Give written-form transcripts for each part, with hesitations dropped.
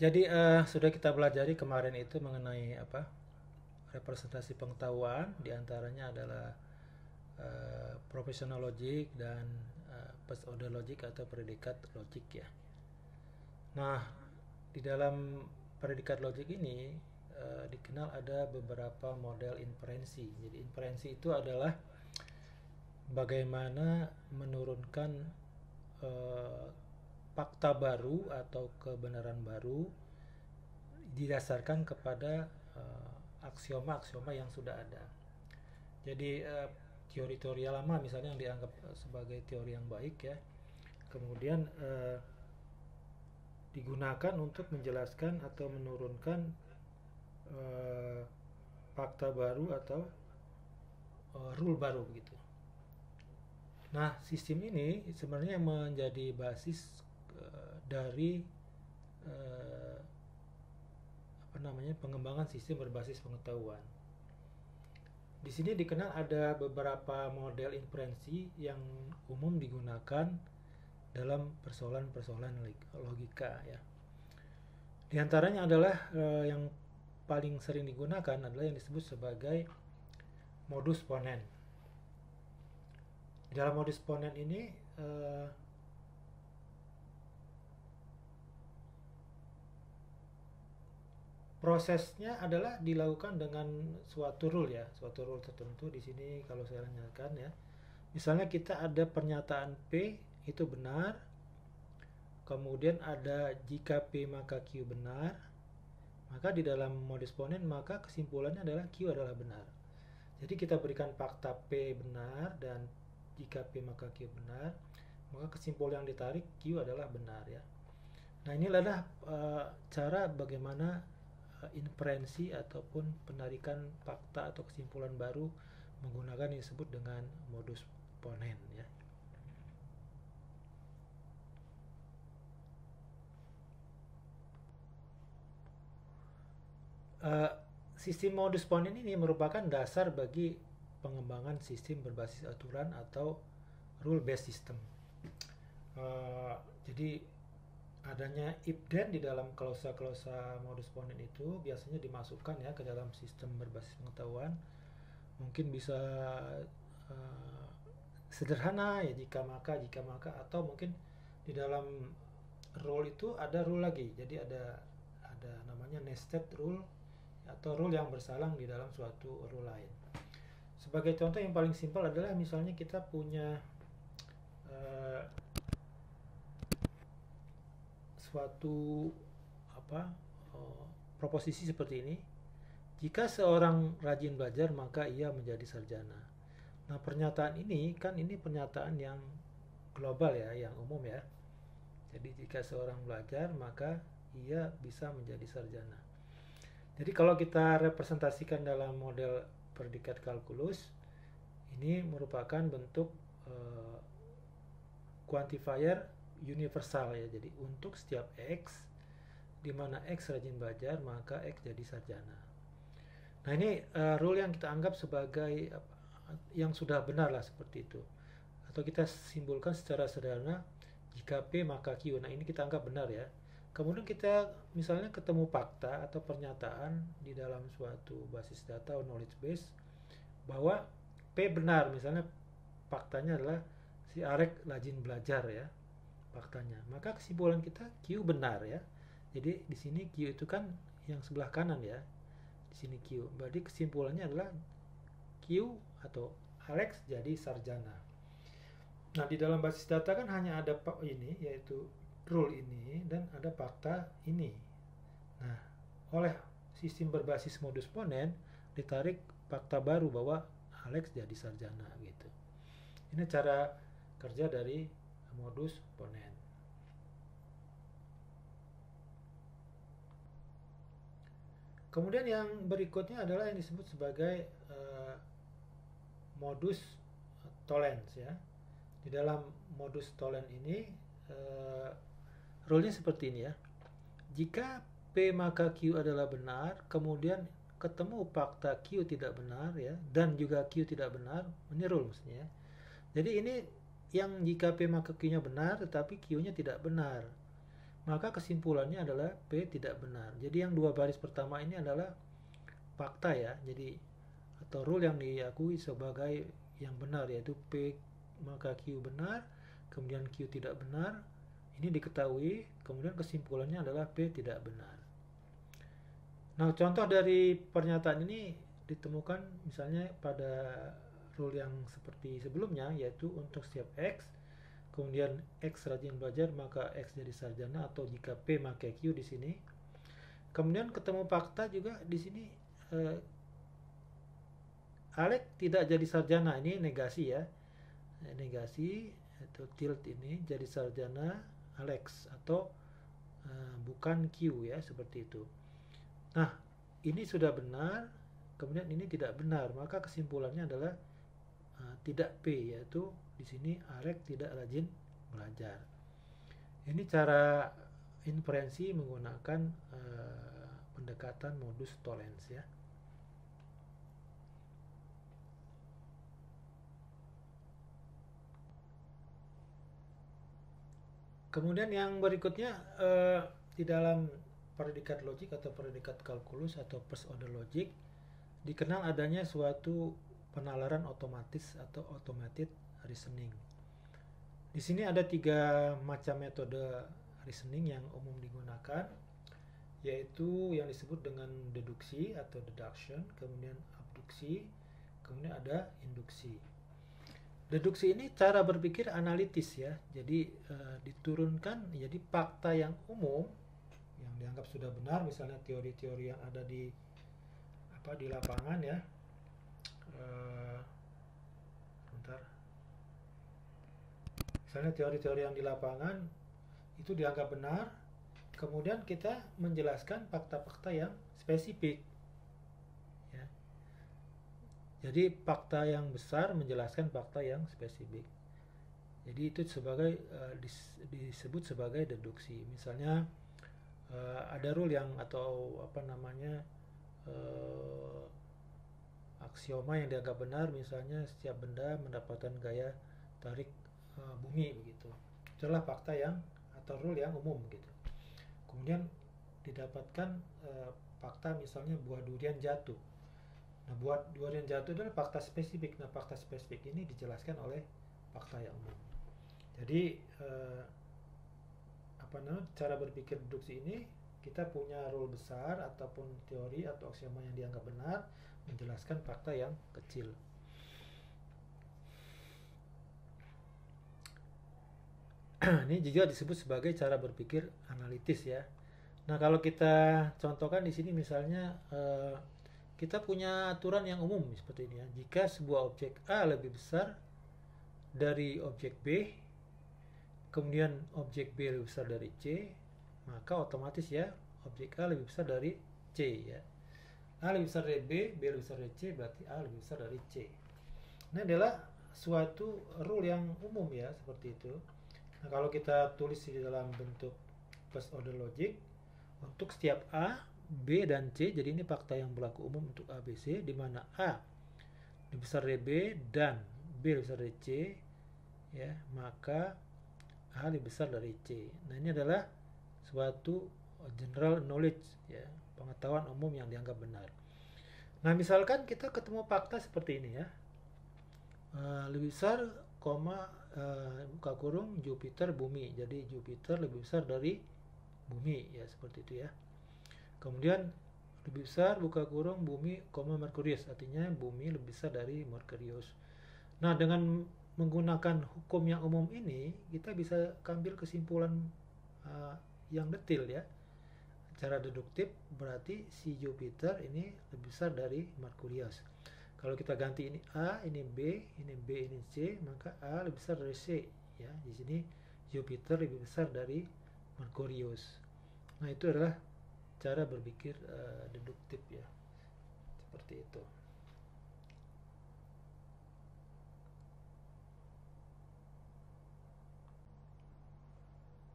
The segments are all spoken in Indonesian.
Jadi sudah kita pelajari kemarin itu mengenai apa representasi pengetahuan, diantaranya adalah professional logic dan first order logic atau predikat logik ya. Nah, di dalam predikat logik ini dikenal ada beberapa model inferensi. Jadi inferensi itu adalah bagaimana menurunkan eh, fakta baru atau kebenaran baru didasarkan kepada aksioma-aksioma yang sudah ada. Jadi teori-teori lama misalnya yang dianggap sebagai teori yang baik ya, kemudian digunakan untuk menjelaskan atau menurunkan eh, fakta baru atau rule baru begitu. Nah, sistem ini sebenarnya menjadi basis dari eh, apa namanya pengembangan sistem berbasis pengetahuan. Di sini dikenal ada beberapa model inferensi yang umum digunakan dalam persoalan-persoalan logika ya. Di antaranya adalah yang paling sering digunakan adalah yang disebut sebagai modus ponens. Di dalam modus ponens ini prosesnya adalah dilakukan dengan suatu rule ya, suatu rule tertentu. Di sini kalau saya nyatakan ya, misalnya kita ada pernyataan P itu benar, kemudian ada jika P maka Q benar, maka di dalam modus ponens maka kesimpulannya adalah Q adalah benar. Jadi kita berikan fakta P benar dan jika P maka Q benar, maka kesimpulan yang ditarik Q adalah benar ya. Nah inilah cara bagaimana inferensi ataupun penarikan fakta atau kesimpulan baru menggunakan yang disebut dengan modus ponens ya. Sistem modus ponens ini merupakan dasar bagi pengembangan sistem berbasis aturan atau rule based system. Jadi adanya if then di dalam klausa-klausa modus ponens itu biasanya dimasukkan ya ke dalam sistem berbasis pengetahuan. Mungkin bisa uh, sederhana ya jika maka atau mungkin di dalam rule itu ada rule lagi. Jadi ada namanya nested rule atau rule yang bersalang di dalam suatu rule lain. Sebagai contoh yang paling simpel adalah misalnya kita punya uh, suatu apa proposisi seperti ini. Jika seorang rajin belajar maka ia menjadi sarjana. Nah, pernyataan ini kan ini pernyataan yang global ya, yang umum ya. Jadi jika seorang belajar maka ia bisa menjadi sarjana. Jadi kalau kita representasikan dalam model predikat kalkulus, ini merupakan bentuk quantifier universal ya. Jadi untuk setiap X di mana X rajin belajar maka X jadi sarjana. Nah ini rule yang kita anggap sebagai yang sudah benar lah seperti itu. Atau kita simpulkan secara sederhana jika P maka Q. Nah ini kita anggap benar ya. Kemudian kita misalnya ketemu fakta atau pernyataan di dalam suatu basis data atau knowledge base bahwa P benar, misalnya faktanya adalah si Arek rajin belajar ya faktanya. Maka kesimpulan kita Q benar ya. Jadi di sini Q itu kan yang sebelah kanan ya. Di sini Q. Berarti kesimpulannya adalah Q atau Alex jadi sarjana. Nah, di dalam basis data kan hanya ada ini yaitu rule ini dan ada fakta ini. Nah, oleh sistem berbasis modus ponens ditarik fakta baru bahwa Alex jadi sarjana gitu. Ini cara kerja dari modus ponens. Kemudian yang berikutnya adalah yang disebut sebagai modus tollens ya. Di dalam modus tollens ini rule-nya seperti ini ya. Jika P maka Q adalah benar, kemudian ketemu fakta Q tidak benar ya, dan juga Q tidak benar, ini rule maksudnya ya. Jadi ini yang jika P maka Q-nya benar tetapi Q-nya tidak benar. maka kesimpulannya adalah P tidak benar. Jadi yang dua baris pertama ini adalah fakta ya. Jadi atau rule yang diakui sebagai yang benar, yaitu P maka Q benar, kemudian Q tidak benar. Ini diketahui, kemudian kesimpulannya adalah P tidak benar. Nah, contoh dari pernyataan ini ditemukan misalnya pada rule yang seperti sebelumnya, yaitu untuk setiap X, kemudian X rajin belajar maka X jadi sarjana, atau jika P maka Q di sini. Kemudian ketemu fakta juga di sini, Alex tidak jadi sarjana, ini negasi ya, negasi atau tilt ini, jadi sarjana Alex atau bukan Q ya, seperti itu. Nah, ini sudah benar, kemudian ini tidak benar, maka kesimpulannya adalah tidak P, yaitu di sini Alex tidak rajin belajar. Ini cara inferensi menggunakan pendekatan modus tollens ya. Kemudian yang berikutnya, di dalam predikat logik atau predikat kalkulus atau first order logic dikenal adanya suatu penalaran otomatis atau automated reasoning. Di sini ada 3 macam metode reasoning yang umum digunakan, yaitu yang disebut dengan deduksi atau deduction, kemudian abduksi, kemudian ada induksi. Deduksi ini cara berpikir analitis ya, jadi diturunkan jadi fakta yang umum yang dianggap sudah benar, misalnya teori-teori yang ada di lapangan ya. Bentar. Misalnya teori-teori yang di lapangan itu dianggap benar, kemudian kita menjelaskan fakta-fakta yang spesifik. Jadi fakta yang besar menjelaskan fakta yang spesifik. Jadi itu sebagai disebut sebagai deduksi. Misalnya ada rule yang atau aksioma yang dianggap benar, misalnya setiap benda mendapatkan gaya tarik bumi begitu. Itulah fakta yang atau rule yang umum gitu. Kemudian didapatkan fakta misalnya buah durian jatuh. Nah, buat durian jatuh adalah fakta spesifik. Nah, fakta spesifik ini dijelaskan oleh fakta yang umum. Jadi cara berpikir deduksi ini, kita punya rule besar ataupun teori atau aksioma yang dianggap benar menjelaskan fakta yang kecil. Ini juga disebut sebagai cara berpikir analitis ya. Nah, kalau kita contohkan di sini misalnya kita punya aturan yang umum seperti ini ya. Jika sebuah objek A lebih besar dari objek B, kemudian objek B lebih besar dari C, maka otomatis ya objek A lebih besar dari C ya. A lebih besar dari B, B lebih besar dari C, berarti A lebih besar dari C. Ini adalah suatu rule yang umum ya, seperti itu. Nah, kalau kita tulis di dalam bentuk first order logic, untuk setiap A, B dan C, jadi ini fakta yang berlaku umum untuk A, B, C, di mana A lebih besar dari B dan B lebih besar dari C, ya, maka A lebih besar dari C. Nah, ini adalah suatu general knowledge, ya, pengetahuan umum yang dianggap benar. Nah, misalkan kita ketemu fakta seperti ini ya, lebih besar, buka kurung Jupiter bumi, jadi Jupiter lebih besar dari bumi, ya, seperti itu ya. Kemudian lebih besar buka kurung bumi, Merkurius, artinya bumi lebih besar dari Merkurius. Nah, dengan menggunakan hukum yang umum ini, kita bisa ambil kesimpulan yang detail ya. Cara deduktif berarti si Jupiter ini lebih besar dari Merkurius. Kalau kita ganti ini A, ini B, ini B, ini C, maka A lebih besar dari C ya. Di sini Jupiter lebih besar dari Merkurius. Nah, itu adalah cara berpikir deduktif ya, seperti itu.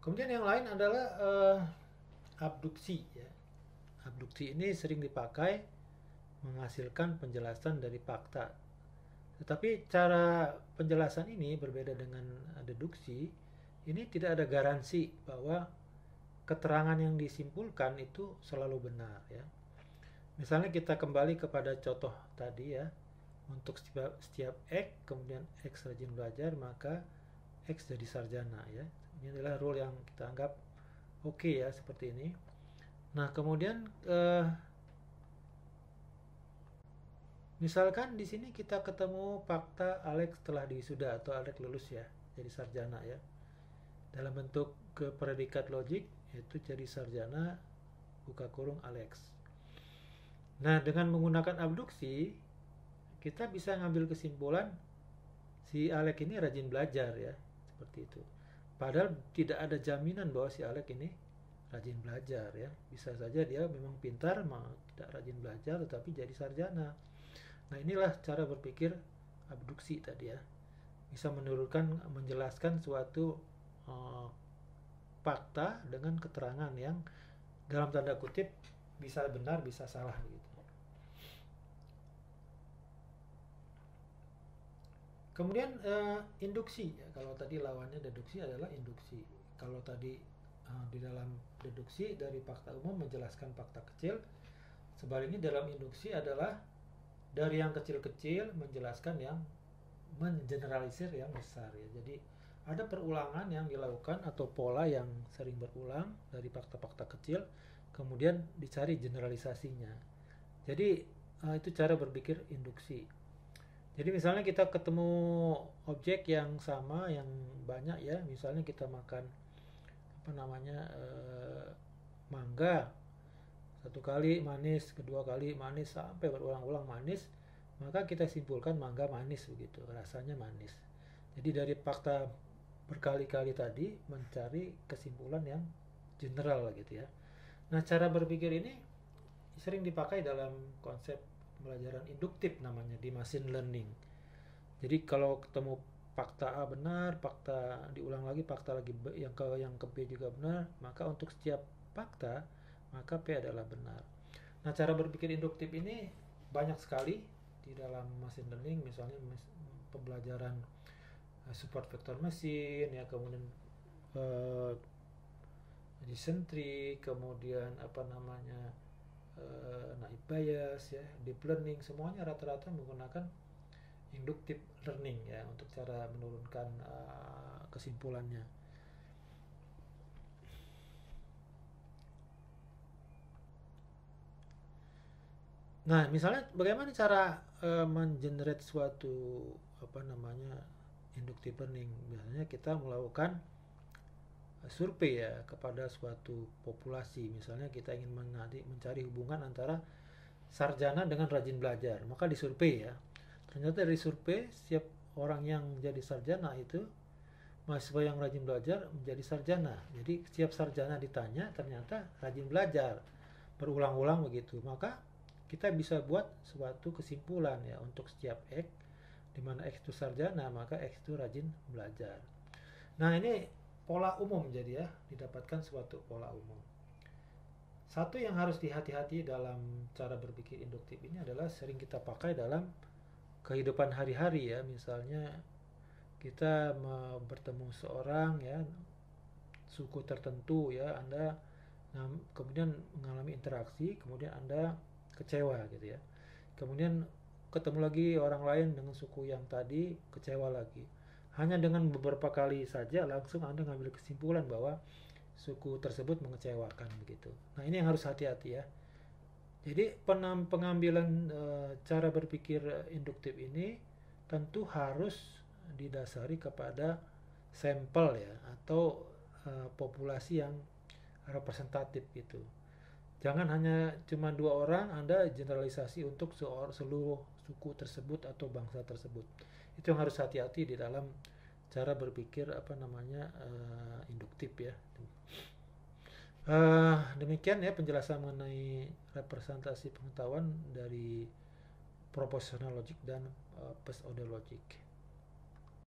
Kemudian yang lain adalah abduksi ya. Abduksi ini sering dipakai menghasilkan penjelasan dari fakta. Tetapi cara penjelasan ini berbeda dengan deduksi. Ini tidak ada garansi bahwa keterangan yang disimpulkan itu selalu benar ya. Misalnya kita kembali kepada contoh tadi ya, untuk setiap X, kemudian X rajin belajar, maka X jadi sarjana ya. Ini adalah rule yang kita anggap oke ya, seperti ini. Nah, kemudian misalkan di sini kita ketemu fakta Alex telah diwisuda atau Alex lulus ya, jadi sarjana ya. Dalam bentuk predikat logik, yaitu jadi sarjana buka kurung Alex. Nah, dengan menggunakan abduksi, kita bisa ngambil kesimpulan si Alex ini rajin belajar ya, seperti itu. Padahal tidak ada jaminan bahwa si Alex ini rajin belajar ya. Bisa saja dia memang pintar, tidak rajin belajar, tetapi jadi sarjana. Nah, inilah cara berpikir abduksi tadi ya. Bisa menjelaskan suatu fakta dengan keterangan yang dalam tanda kutip bisa benar, bisa salah gitu. Kemudian induksi ya. Kalau tadi lawannya deduksi adalah induksi. Kalau tadi di dalam deduksi dari fakta umum menjelaskan fakta kecil, sebaliknya dalam induksi adalah dari yang kecil-kecil menjelaskan yang mengeneralisir yang besar ya. Jadi ada perulangan yang dilakukan atau pola yang sering berulang dari fakta-fakta kecil, kemudian dicari generalisasinya. Jadi itu cara berpikir induksi. Jadi misalnya kita ketemu objek yang sama, yang banyak ya, misalnya kita makan mangga, satu kali manis, kedua kali manis, sampai berulang-ulang manis, maka kita simpulkan mangga manis begitu, rasanya manis. Jadi dari fakta berkali-kali tadi mencari kesimpulan yang general gitu ya. Nah, cara berpikir ini sering dipakai dalam konsep pembelajaran induktif namanya di machine learning. Jadi kalau ketemu fakta A benar, fakta diulang lagi, fakta lagi yang ke B juga benar, maka untuk setiap fakta maka P adalah benar. Nah, cara berpikir induktif ini banyak sekali di dalam machine learning, misalnya pembelajaran support vector machine ya, kemudian decision tree, kemudian naive Bayes ya, deep learning, semuanya rata-rata menggunakan inductive learning ya untuk cara menurunkan kesimpulannya. Nah, misalnya bagaimana cara mengenerate suatu inductive learning? Biasanya kita melakukan survei ya kepada suatu populasi. Misalnya kita ingin mencari hubungan antara sarjana dengan rajin belajar, maka disurvei ya. Ternyata dari survei setiap orang yang jadi sarjana itu mahasiswa yang rajin belajar menjadi sarjana. Jadi setiap sarjana ditanya ternyata rajin belajar, berulang-ulang begitu. Maka kita bisa buat suatu kesimpulan ya untuk setiap X, di mana X itu sarjana, maka X itu rajin belajar. Nah, ini pola umum jadi ya, didapatkan suatu pola umum. Satu yang harus dihati-hati dalam cara berpikir induktif ini adalah sering kita pakai dalam kehidupan hari-hari ya. Misalnya kita bertemu seorang ya, suku tertentu ya, Anda kemudian mengalami interaksi, kemudian Anda kecewa gitu ya. Kemudian ketemu lagi orang lain dengan suku yang tadi, kecewa lagi. Hanya dengan beberapa kali saja langsung Anda ngambil kesimpulan bahwa suku tersebut mengecewakan begitu. Nah, ini yang harus hati-hati ya. Jadi pengambilan cara berpikir induktif ini tentu harus didasari kepada sampel ya, atau populasi yang representatif gitu. Jangan hanya cuma 2 orang Anda generalisasi untuk seluruh suku tersebut atau bangsa tersebut. Itu yang harus hati-hati di dalam cara berpikir induktif ya. Demikian ya penjelasan mengenai representasi pengetahuan dari propositional logic dan first order logic.